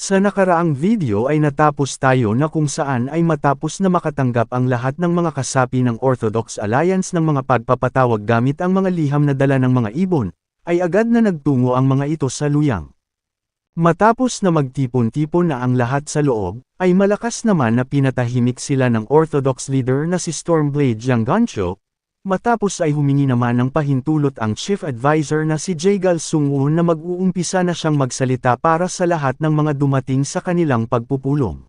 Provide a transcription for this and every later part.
Sa nakaraang video ay natapos tayo na kung saan ay matapos na makatanggap ang lahat ng mga kasapi ng Orthodox Alliance ng mga pagpapatawag gamit ang mga liham na dala ng mga ibon, ay agad na nagtungo ang mga ito sa luyang. Matapos na magtipon-tipon na ang lahat sa loob, ay malakas naman na pinatahimik sila ng Orthodox leader na si Stormblade Jangancho. Matapos ay humingi naman ng pahintulot ang chief advisor na si Jaegal Sungwoo na mag-uumpisa na siyang magsalita para sa lahat ng mga dumating sa kanilang pagpupulong.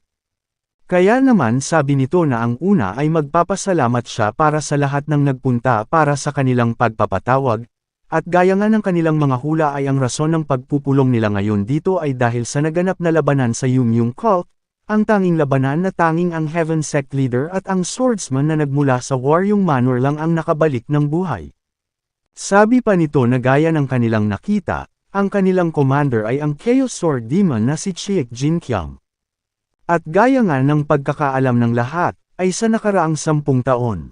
Kaya naman sabi nito na ang una ay magpapasalamat siya para sa lahat ng nagpunta para sa kanilang pagpapatawag, at gaya nga ng kanilang mga hula ay ang rason ng pagpupulong nila ngayon dito ay dahil sa naganap na labanan sa Yumyung Cult, ang tanging labanan na tanging ang Heaven Sect leader at ang swordsman na nagmula sa Waryong Manor lang ang nakabalik ng buhay. Sabi pa nito na gaya ng kanilang nakita, ang kanilang commander ay ang Chaos Sword Demon na si Chiek Jinkyang. At gaya nga ng pagkakaalam ng lahat, ay sa nakaraang 10 taon,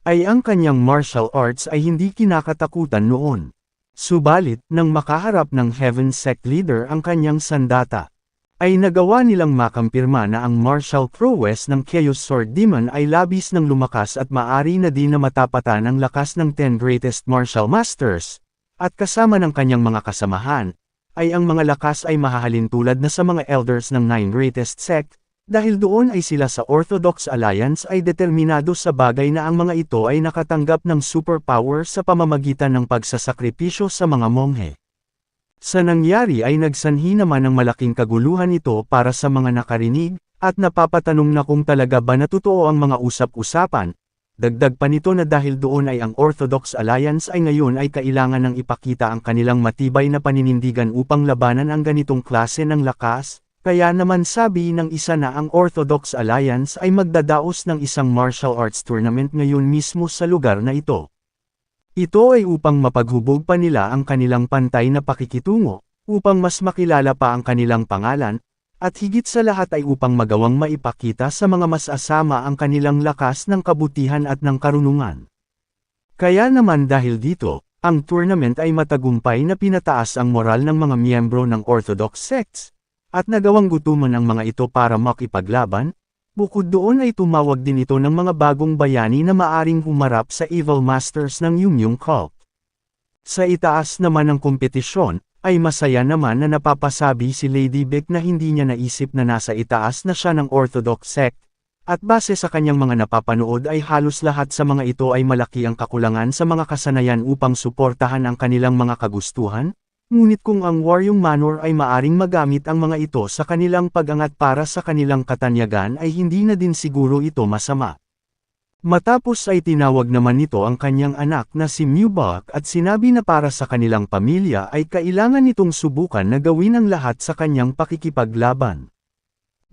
ay ang kanyang martial arts ay hindi kinakatakutan noon. Subalit, nang makaharap ng Heaven Sect leader ang kanyang sandata, ay nagawa nilang makampirma na ang martial prowess ng Chaos Sword Demon ay labis ng lumakas at maari na din na matapatan ang lakas ng 10 greatest martial masters, at kasama ng kanyang mga kasamahan, ay ang mga lakas ay mahahalin tulad na sa mga elders ng 9 greatest sect, dahil doon ay sila sa Orthodox Alliance ay determinado sa bagay na ang mga ito ay nakatanggap ng superpower sa pamamagitan ng pagsasakripisyo sa mga monghe. Sa nangyari ay nagsanhi naman ng malaking kaguluhan ito para sa mga nakarinig, at napapatanong na kung talaga ba natotoo ang mga usap-usapan. Dagdag pa nito na dahil doon ay ang Orthodox Alliance ay ngayon ay kailangan ng ipakita ang kanilang matibay na paninindigan upang labanan ang ganitong klase ng lakas, kaya naman sabi ng isa na ang Orthodox Alliance ay magdadaos ng isang martial arts tournament ngayon mismo sa lugar na ito. Ito ay upang mapaghubog pa nila ang kanilang pantay na pakikitungo, upang mas makilala pa ang kanilang pangalan, at higit sa lahat ay upang magawang maipakita sa mga mas asama ang kanilang lakas ng kabutihan at ng karunungan. Kaya naman dahil dito, ang tournament ay matagumpay na pinataas ang moral ng mga miyembro ng Orthodox sects, at nagawang gutuman ang mga ito para makipaglaban. Bukod doon ay tumawag din ito ng mga bagong bayani na maaring humarap sa evil masters ng Yumyung Cult. Sa itaas naman ng kompetisyon, ay masaya naman na napapasabi si Lady Beck na hindi niya naisip na nasa itaas na siya ng Orthodox sect, at base sa kanyang mga napapanood ay halos lahat sa mga ito ay malaki ang kakulangan sa mga kasanayan upang suportahan ang kanilang mga kagustuhan. Ngunit kung ang Waryong Manor ay maaring magamit ang mga ito sa kanilang pag-angat para sa kanilang katanyagan ay hindi na din siguro ito masama. Matapos ay tinawag naman nito ang kanyang anak na si Mubak at sinabi na para sa kanilang pamilya ay kailangan nitong subukan na gawin ang lahat sa kanyang pakikipaglaban.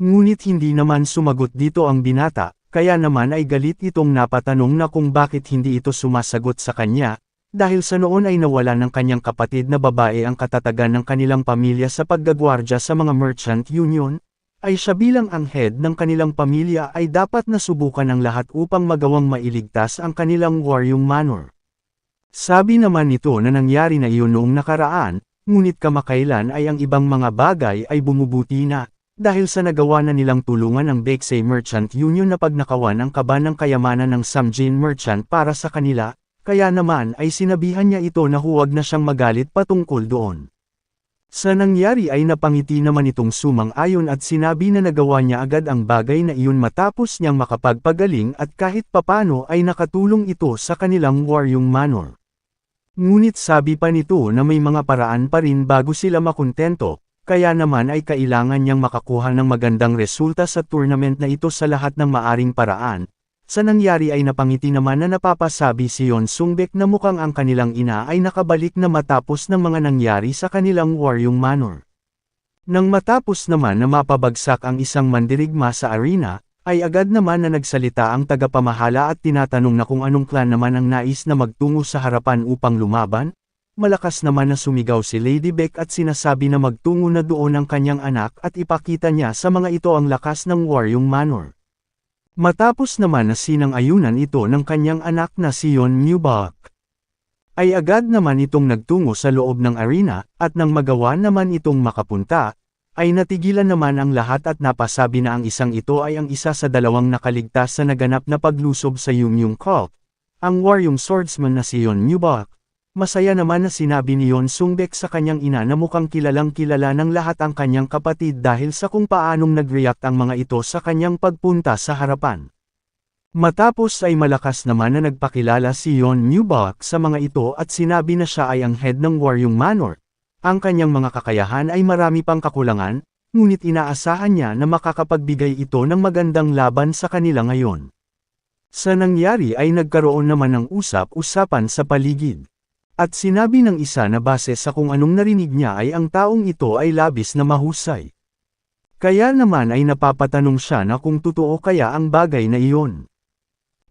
Ngunit hindi naman sumagot dito ang binata, kaya naman ay galit itong napatanong na kung bakit hindi ito sumasagot sa kanya. Dahil sa noon ay nawala ng kanyang kapatid na babae ang katatagan ng kanilang pamilya sa paggagwardya sa mga merchant union, ay siya bilang ang head ng kanilang pamilya ay dapat na subukan ang lahat upang magawang mailigtas ang kanilang Waryong Manor. Sabi naman nito na nangyari na iyon noong nakaraan, ngunit kamakailan ay ang ibang mga bagay ay bumubuti na, dahil sa nagawa na nilang tulungan ang Baeksay Merchant Union na pagnakawan ang kaba ng kayamanan ng Samjin Merchant para sa kanila. Kaya naman ay sinabihan niya ito na huwag na siyang magalit patungkol doon. Sa nangyari ay napangiti naman itong sumang-ayon at sinabi na nagawa niya agad ang bagay na iyon matapos niyang makapagpagaling at kahit papano ay nakatulong ito sa kanilang Waryong Manor. Ngunit sabi pa nito na may mga paraan pa rin bago sila makontento, kaya naman ay kailangan niyang makakuha ng magandang resulta sa tournament na ito sa lahat ng maaring paraan. Sa nangyari ay napangiti naman na napapasabi si Yeon Sungbek na mukhang ang kanilang ina ay nakabalik na matapos ng mga nangyari sa kanilang Waryong Manor. Nang matapos naman na mapabagsak ang isang mandirigma sa arena, ay agad naman na nagsalita ang tagapamahala at tinatanong na kung anong clan naman ang nais na magtungo sa harapan upang lumaban. Malakas naman na sumigaw si Lady Beck at sinasabi na magtungo na doon ang kanyang anak at ipakita niya sa mga ito ang lakas ng Waryong Manor. Matapos naman na sinang-ayunan ito ng kanyang anak na si Yeon Mubak, ay agad naman itong nagtungo sa loob ng arena, at nang magawa naman itong makapunta, ay natigilan naman ang lahat at napasabi na ang isang ito ay ang isa sa dalawang nakaligtas sa naganap na paglusob sa Yumyung cult, ang waryong swordsman na si Yeon Mubok. Masaya naman na sinabi ni Yeon Sungbek sa kanyang ina na mukhang kilalang kilala ng lahat ang kanyang kapatid dahil sa kung paanong nag-react ang mga ito sa kanyang pagpunta sa harapan. Matapos ay malakas naman na nagpakilala si Yeon Mubok sa mga ito at sinabi na siya ay ang head ng Waryong Manor. Ang kanyang mga kakayahan ay marami pang kakulangan, ngunit inaasahan niya na makakapagbigay ito ng magandang laban sa kanila ngayon. Sa nangyari ay nagkaroon naman ng usap-usapan sa paligid. At sinabi ng isa na base sa kung anong narinig niya ay ang taong ito ay labis na mahusay. Kaya naman ay napapatanong siya na kung totoo kaya ang bagay na iyon.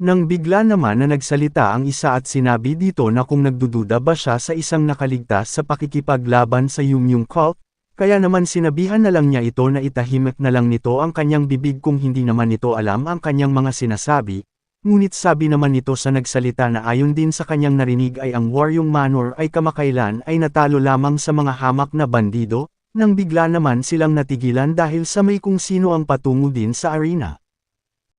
Nang bigla naman na nagsalita ang isa at sinabi dito na kung nagdududa ba siya sa isang nakaligtas sa pakikipaglaban sa Yumyung cult, kaya naman sinabihan na lang niya ito na itahimik na lang nito ang kanyang bibig kung hindi naman nito alam ang kanyang mga sinasabi, ngunit sabi naman nito sa nagsalita na ayon din sa kanyang narinig ay ang Waryong Manor ay kamakailan ay natalo lamang sa mga hamak na bandido, nang bigla naman silang natigilan dahil sa may kung sino ang patungo din sa arena.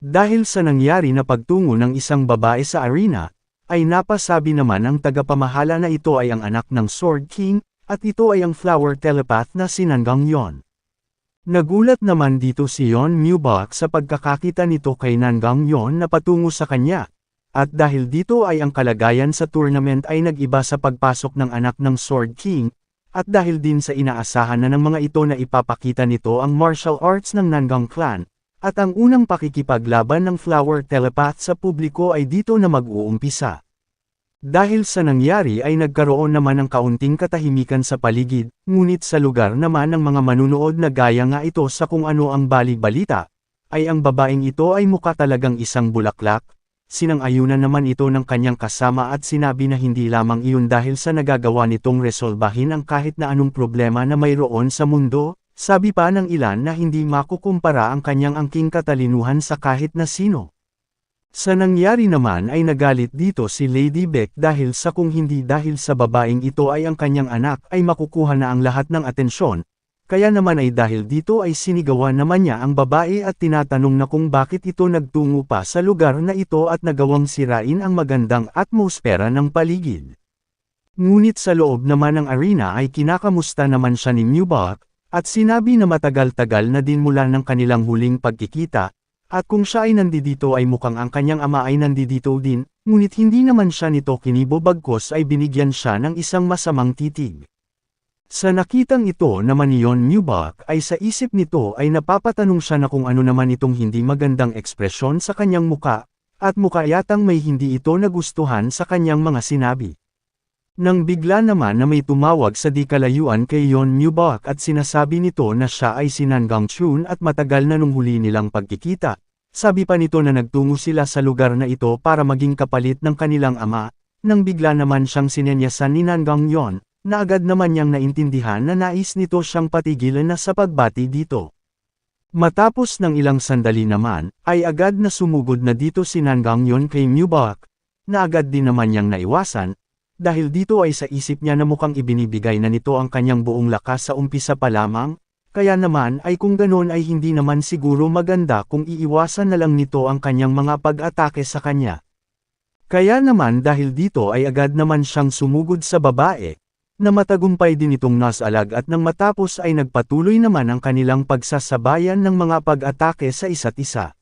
Dahil sa nangyari na pagtungo ng isang babae sa arena, ay napasabi naman ang tagapamahala na ito ay ang anak ng Sword King, at ito ay ang flower telepath na si Nangang Yeon. Nagulat naman dito si Yeon Mubok sa pagkakakita nito kay Nangang Yeon na patungo sa kanya, at dahil dito ay ang kalagayan sa tournament ay nag-iba sa pagpasok ng anak ng Sword King, at dahil din sa inaasahan na ng mga ito na ipapakita nito ang martial arts ng Nangang Clan, at ang unang pakikipaglaban ng flower telepath sa publiko ay dito na mag-uumpisa. Dahil sa nangyari ay nagkaroon naman ng kaunting katahimikan sa paligid, ngunit sa lugar naman ng mga manunood na gaya nga ito sa kung ano ang bali-balita, ay ang babaeng ito ay mukha talagang isang bulaklak. Sinang-ayunan naman ito ng kanyang kasama at sinabi na hindi lamang iyon dahil sa nagagawa nitong resolbahin ang kahit na anong problema na mayroon sa mundo. Sabi pa ng ilan na hindi makukumpara ang kanyang angking katalinuhan sa kahit na sino. Sa nangyari naman ay nagalit dito si Lady Beck dahil sa kung hindi dahil sa babaeng ito ay ang kanyang anak ay makukuha na ang lahat ng atensyon, kaya naman ay dahil dito ay sinigawan naman niya ang babae at tinatanong na kung bakit ito nagtungo pa sa lugar na ito at nagawang sirain ang magandang atmosfera ng paligid. Ngunit sa loob naman ng arena ay kinakamusta naman siya ni Mubok, at sinabi na matagal-tagal na din mula ng kanilang huling pagkikita, at kung siya ay nandito ay mukhang ang kanyang ama ay nandito din, ngunit hindi naman siya nito kinibo bagkos ay binigyan siya ng isang masamang titig. Sa nakitang ito naman ni Yeon Mubok ay sa isip nito ay napapatanong siya na kung ano naman itong hindi magandang ekspresyon sa kanyang muka, at mukha yatang may hindi ito nagustuhan sa kanyang mga sinabi. Nang bigla naman na may tumawag sa di kalayuan kay Yeon Mubok at sinasabi nito na siya ay si Nangang Chun at matagal na nung huli nilang pagkikita, sabi pa nito na nagtungo sila sa lugar na ito para maging kapalit ng kanilang ama, nang bigla naman siyang sinenyasan ni Nangang Yeon, na agad naman niyang naintindihan na nais nito siyang patigilan na sa pagbati dito. Matapos ng ilang sandali naman, ay agad na sumugod na dito si Nangang Yeon kay Mubok, na agad din naman niyang naiwasan, dahil dito ay sa isip niya na mukhang ibinibigay na nito ang kanyang buong lakas sa umpisa pa lamang, kaya naman ay kung ganon ay hindi naman siguro maganda kung iiwasan na lang nito ang kanyang mga pag-atake sa kanya. Kaya naman dahil dito ay agad naman siyang sumugod sa babae, na matagumpay din itong nasalag at nang matapos ay nagpatuloy naman ang kanilang pagsasabayan ng mga pag-atake sa isa't isa.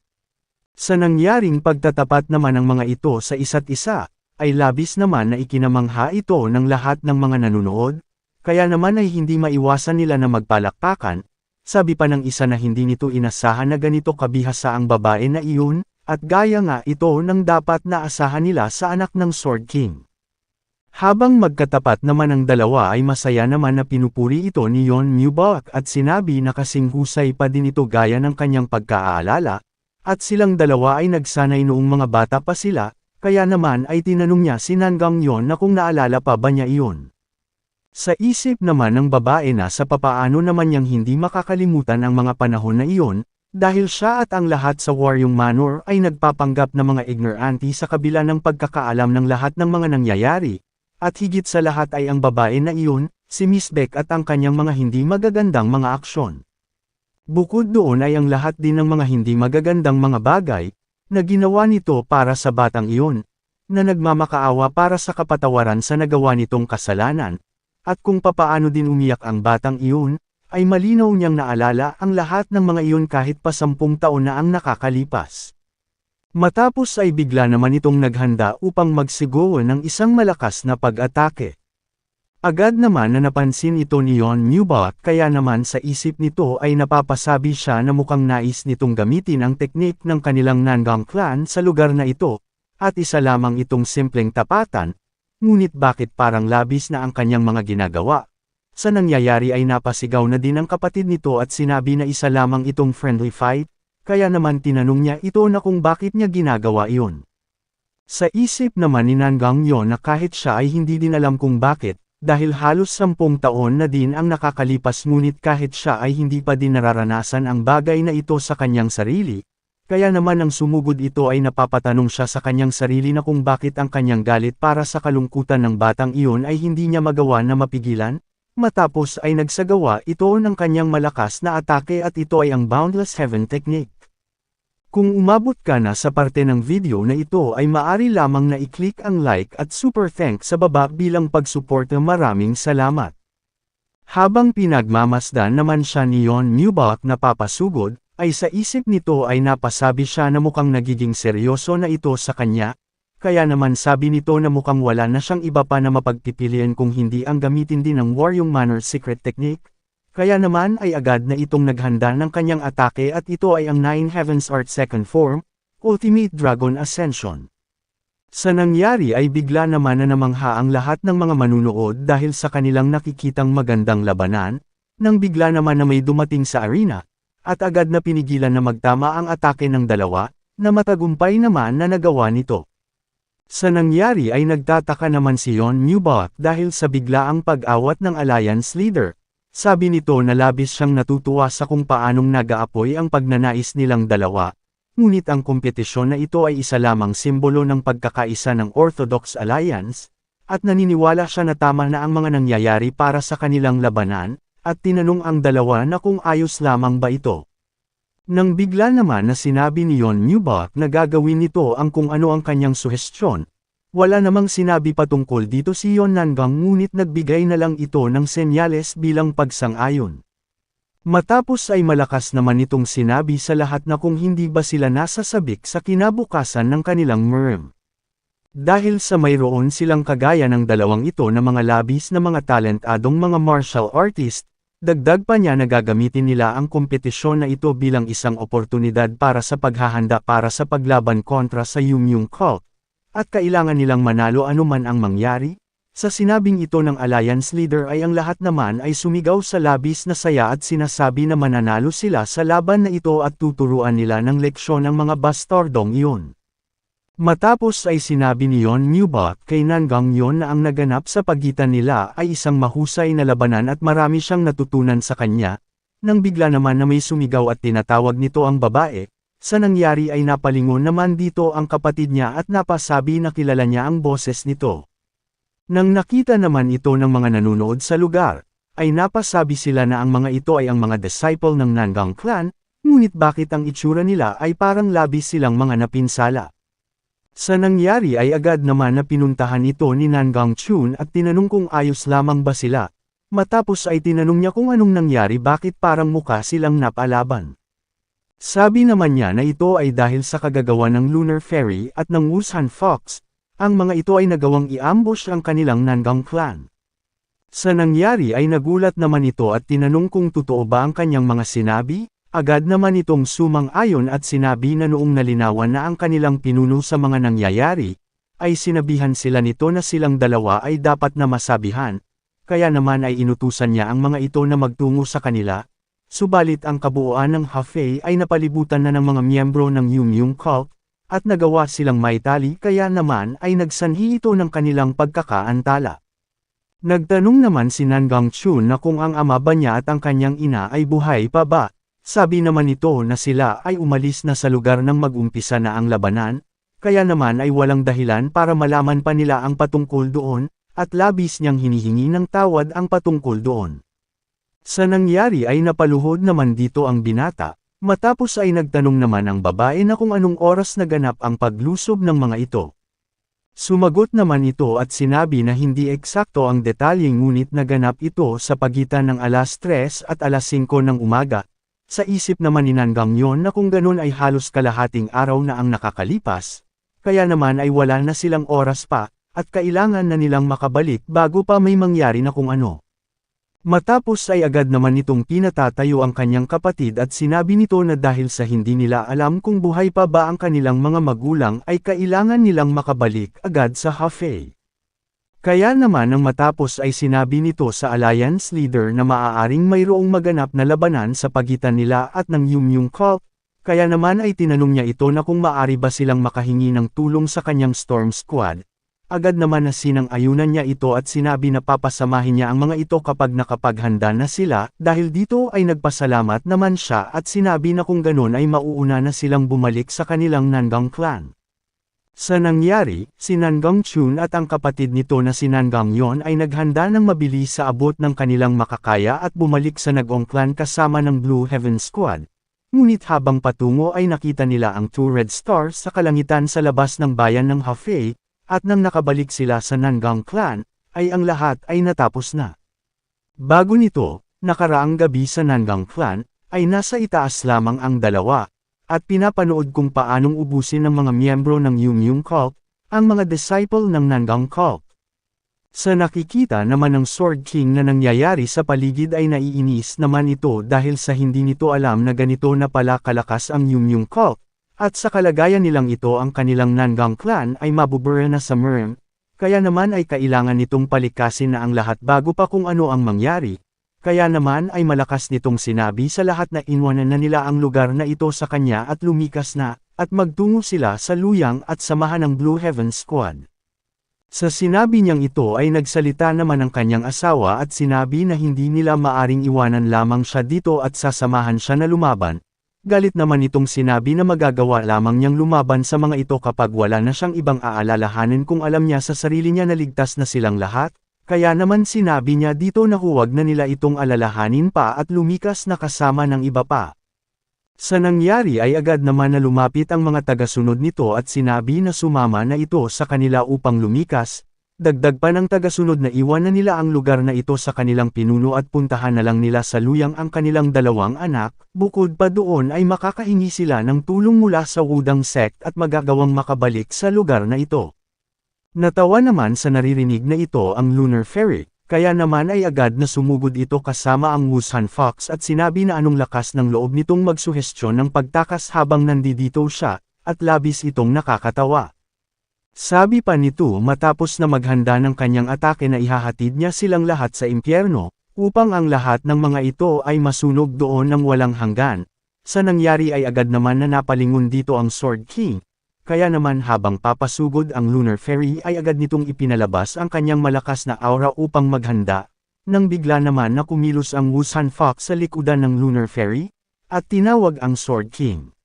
Sa nangyaring pagtatapat naman ng mga ito sa isa't isa, ay labis naman na ikinamangha ito ng lahat ng mga nanunood, kaya naman ay hindi maiwasan nila na magpalakpakan, sabi pa ng isa na hindi nito inasahan na ganito kabihasa ang babae na iyon, at gaya nga ito ng dapat na asahan nila sa anak ng Sword King. Habang magkatapat naman ang dalawa ay masaya naman na pinupuri ito ni Yeon Mubok at sinabi na kasing husay pa din ito gaya ng kanyang pagkaaalala, at silang dalawa ay nagsanay noong mga bata pa sila, kaya naman ay tinanong niya si Nangang Yeon na kung naalala pa ba niya iyon. Sa isip naman ng babae na sa papaano naman niyang hindi makakalimutan ang mga panahon na iyon, dahil siya at ang lahat sa Waryong Manor ay nagpapanggap na mga ignorante sa kabila ng pagkakaalam ng lahat ng mga nangyayari, at higit sa lahat ay ang babae na iyon, si Miss Beck at ang kanyang mga hindi magagandang mga aksyon. Bukod doon ay ang lahat din ng mga hindi magagandang mga bagay, na ginawa nito para sa batang iyon, na nagmamakaawa para sa kapatawaran sa nagawa nitong kasalanan, at kung papaano din umiyak ang batang iyon, ay malinaw niyang naalala ang lahat ng mga iyon kahit pa 10 taon na ang nakakalipas. Matapos ay bigla naman itong naghanda upang magsiguro ng isang malakas na pag-atake. Agad naman na napansin ito ni Yon Mubot kaya naman sa isip nito ay napapasabi siya na mukhang nais nitong gamitin ang teknik ng kanilang Nangang clan sa lugar na ito, at isa lamang itong simpleng tapatan, ngunit bakit parang labis na ang kanyang mga ginagawa? Sa nangyayari ay napasigaw na din ang kapatid nito at sinabi na isa lamang itong friendly fight, kaya naman tinanong niya ito na kung bakit niya ginagawa iyon. Sa isip naman ni Nangang Yon na kahit siya ay hindi din alam kung bakit, dahil halos 10 taon na din ang nakakalipas ngunit kahit siya ay hindi pa din nararanasan ang bagay na ito sa kanyang sarili, kaya naman nang sumugod ito ay napapatanong siya sa kanyang sarili na kung bakit ang kanyang galit para sa kalungkutan ng batang iyon ay hindi niya magawa na mapigilan, matapos ay nagsagawa ito ng kanyang malakas na atake at ito ay ang Boundless Heaven Technique. Kung umabot ka na sa parte ng video na ito ay maaari lamang na i-click ang like at super thanks sa baba bilang pagsuporta. Maraming salamat. Habang pinagmamasdan naman siya ni Yon Mubot na papasugod, ay sa isip nito ay napasabi siya na mukhang nagiging seryoso na ito sa kanya, kaya naman sabi nito na mukhang wala na siyang iba pa na mapagpipilian kung hindi ang gamitin din ng Warrior Manor Secret Technique. Kaya naman ay agad na itong naghanda ng kanyang atake at ito ay ang Nine Heavens Art Second Form, Ultimate Dragon Ascension. Sa nangyari ay bigla naman na namangha ang lahat ng mga manunood dahil sa kanilang nakikitang magandang labanan, nang bigla naman na may dumating sa arena, at agad na pinigilan na magtama ang atake ng dalawa, na matagumpay naman na nagawa nito. Sa nangyari ay nagtataka naman si Yon Mubot dahil sa biglaang pag-awat ng Alliance Leader. Sabi nito na labis siyang natutuwa sa kung paanong nag-aapoy ang pagnanais nilang dalawa, ngunit ang kompetisyon na ito ay isa lamang simbolo ng pagkakaisa ng Orthodox Alliance, at naniniwala siya na tama na ang mga nangyayari para sa kanilang labanan, at tinanong ang dalawa na kung ayos lamang ba ito. Nang bigla naman na sinabi ni Yon Mubot na gagawin nito ang kung ano ang kanyang suhestyon, wala namang sinabi patungkol dito si Yon Nangang ngunit nagbigay na lang ito ng senyales bilang pagsang-ayon. Matapos ay malakas naman itong sinabi sa lahat na kung hindi ba sila nasasabik sa kinabukasan ng kanilang merm. Dahil sa mayroon silang kagaya ng dalawang ito na mga labis na mga talentadong mga martial artist, dagdag pa niya na gagamitin nila ang kompetisyon na ito bilang isang oportunidad para sa paghahanda para sa paglaban kontra sa Yumyung Cult. At kailangan nilang manalo anuman ang mangyari? Sa sinabing ito ng Alliance Leader ay ang lahat naman ay sumigaw sa labis na saya at sinasabi na mananalo sila sa laban na ito at tuturuan nila ng leksyon ang mga bastardong iyon. Matapos ay sinabi ni Yon Mubot kay Nangang Yon na ang naganap sa pagitan nila ay isang mahusay na labanan at marami siyang natutunan sa kanya, nang bigla naman na may sumigaw at tinatawag nito ang babae. Sa nangyari ay napalingon naman dito ang kapatid niya at napasabi na kilala niya ang boses nito. Nang nakita naman ito ng mga nanunood sa lugar, ay napasabi sila na ang mga ito ay ang mga disciple ng Nangang clan, ngunit bakit ang itsura nila ay parang labis silang mga napinsala. Sa nangyari ay agad naman na pinuntahan ito ni Nangang Chun at tinanong kung ayos lamang ba sila, matapos ay tinanong niya kung anong nangyari bakit parang mukha silang napalaban. Sabi naman niya na ito ay dahil sa kagagawa ng Lunar Fairy at ng Wusan Fox, ang mga ito ay nagawang i-ambush ang kanilang Nangang clan. Sa nangyari ay nagulat naman ito at tinanong kung totoo ba ang kanyang mga sinabi, agad naman itong sumang-ayon at sinabi na noong nalinawan na ang kanilang pinuno sa mga nangyayari, ay sinabihan sila nito na silang dalawa ay dapat na masabihan, kaya naman ay inutusan niya ang mga ito na magtungo sa kanila. Subalit ang kabuuan ng Hafei ay napalibutan na ng mga miyembro ng Yumyung Cult, at nagawa silang maitali kaya naman ay nagsanhi ito ng kanilang pagkakaantala. Nagtanong naman si Nangang Chun na kung ang ama ba niya at ang kanyang ina ay buhay pa ba. Sabi naman ito na sila ay umalis na sa lugar nang mag-umpisa na ang labanan, kaya naman ay walang dahilan para malaman pa nila ang patungkol doon, at labis niyang hinihingi ng tawad ang patungkol doon. Sa nangyari ay napaluhod naman dito ang binata, matapos ay nagtanong naman ang babae na kung anong oras naganap ang paglusob ng mga ito. Sumagot naman ito at sinabi na hindi eksakto ang detalye ngunit naganap ito sa pagitan ng alas 3 at alas 5 ng umaga. Sa isip naman ni Nanggang yon na kung ganun ay halos kalahating araw na ang nakakalipas, kaya naman ay wala na silang oras pa, at kailangan na nilang makabalik bago pa may mangyari na kung ano. Matapos ay agad naman nitong pinatatayo ang kanyang kapatid at sinabi nito na dahil sa hindi nila alam kung buhay pa ba ang kanilang mga magulang ay kailangan nilang makabalik agad sa Hafei. Kaya naman nang matapos ay sinabi nito sa Alliance leader na maaaring mayroong maganap na labanan sa pagitan nila at ng Yumyung cult, kaya naman ay tinanong niya ito na kung maaari ba silang makahingi ng tulong sa kanyang Storm Squad. Agad naman na sinang-ayunan niya ito at sinabi na papasamahin niya ang mga ito kapag nakapaghanda na sila, dahil dito ay nagpasalamat naman siya at sinabi na kung ganun ay mauuna na silang bumalik sa kanilang Nanggang clan. Sa nangyari, si Nanggang Chun at ang kapatid nito na si Nanggang Yon ay naghanda ng mabilis sa abot ng kanilang makakaya at bumalik sa Nagong clan kasama ng Blue Heaven Squad. Ngunit habang patungo ay nakita nila ang two red stars sa kalangitan sa labas ng bayan ng Hafei, at nang nakabalik sila sa Nanggang clan, ay ang lahat ay natapos na. Bago nito, nakaraang gabi sa Nanggang clan, ay nasa itaas lamang ang dalawa, at pinapanood kung paanong ubusin ng mga miyembro ng Yumyung cult, ang mga disciple ng Nanggang cult. Sa nakikita naman ng Sword King na nangyayari sa paligid ay naiinis naman ito dahil sa hindi nito alam na ganito na pala kalakas ang Yumyung cult. At sa kalagayan nilang ito ang kanilang Nanggang clan ay mabubura na sa Merm, kaya naman ay kailangan nitong palikasin na ang lahat bago pa kung ano ang mangyari. Kaya naman ay malakas nitong sinabi sa lahat na inwanan na nila ang lugar na ito sa kanya at lumikas na, at magtungo sila sa Luyang at samahan ng Blue Heaven Squad. Sa sinabi niyang ito ay nagsalita naman ang kanyang asawa at sinabi na hindi nila maaring iwanan lamang siya dito at sasamahan siya na lumaban. Galit naman itong sinabi na magagawa lamang niyang lumaban sa mga ito kapag wala na siyang ibang aalalahanin kung alam niya sa sarili niya na ligtas na silang lahat, kaya naman sinabi niya dito na huwag na nila itong alalahanin pa at lumikas na kasama ng iba pa. Sa nangyari ay agad naman na lumapit ang mga tagasunod nito at sinabi na sumama na ito sa kanila upang lumikas. Dagdag pa ng tagasunod na iwan na nila ang lugar na ito sa kanilang pinuno at puntahan na lang nila sa Luyang ang kanilang dalawang anak, bukod pa doon ay makakahingi sila ng tulong mula sa Wudang sect at magagawang makabalik sa lugar na ito. Natawa naman sa naririnig na ito ang Lunar Fairy, kaya naman ay agad na sumugod ito kasama ang Wusan Fox at sinabi na anong lakas ng loob nitong magsuhestyon ng pagtakas habang nandito siya, at labis itong nakakatawa. Sabi pa nito matapos na maghanda ng kanyang atake na ihahatid niya silang lahat sa impyerno, upang ang lahat ng mga ito ay masunog doon ng walang hanggan. Sa nangyari ay agad naman na napalingon dito ang Sword King, kaya naman habang papasugod ang Lunar Fairy ay agad nitong ipinalabas ang kanyang malakas na aura upang maghanda, nang bigla naman na kumilos ang Wusan Fox sa likudan ng Lunar Fairy, at tinawag ang Sword King.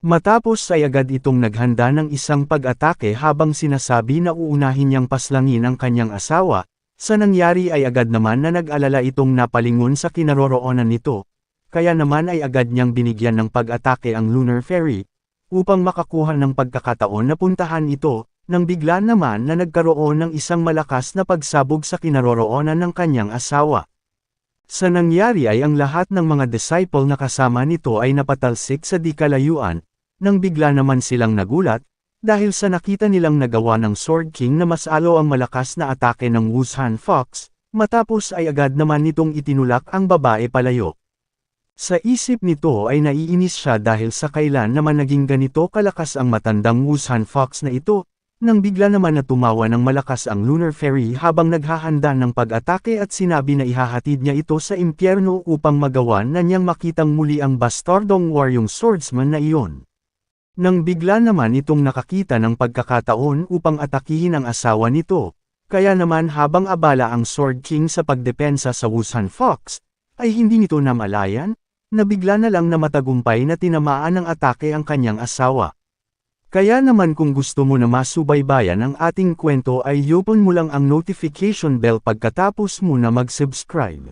Matapos ay agad itong naghanda ng isang pag-atake habang sinasabi na uunahin niyang paslangin ang kanyang asawa, sa nangyari ay agad naman na nag-alala itong napalingon sa kinaroroonan nito, kaya naman ay agad niyang binigyan ng pag-atake ang Lunar Fairy, upang makakuha ng pagkakataon na puntahan ito, nang bigla naman na nagkaroon ng isang malakas na pagsabog sa kinaroroonan ng kanyang asawa. Sa nangyari ay ang lahat ng mga disciple na kasama nito ay napatalsik sa di kalayuan, nang bigla naman silang nagulat, dahil sa nakita nilang nagawa ng Sword King na mas alo ang malakas na atake ng Wusan Fox, matapos ay agad naman nitong itinulak ang babae palayo. Sa isip nito ay naiinis siya dahil sa kailan naman naging ganito kalakas ang matandang Wusan Fox na ito, nang bigla naman na tumawa ng malakas ang Lunar Fairy habang naghahanda ng pag-atake at sinabi na ihahatid niya ito sa impyerno upang magawa na niyang makitang muli ang bastardong waryong swordsman na iyon. Nang bigla naman itong nakakita ng pagkakataon upang atakihin ang asawa nito, kaya naman habang abala ang Sword King sa pagdepensa sa Wusan Fox, ay hindi nito namalayan, na bigla na lang na matagumpay na tinamaan ng atake ang kanyang asawa. Kaya naman kung gusto mo na masubaybayan ang ating kwento ay i-open mo lang ang notification bell pagkatapos mo na mag-subscribe.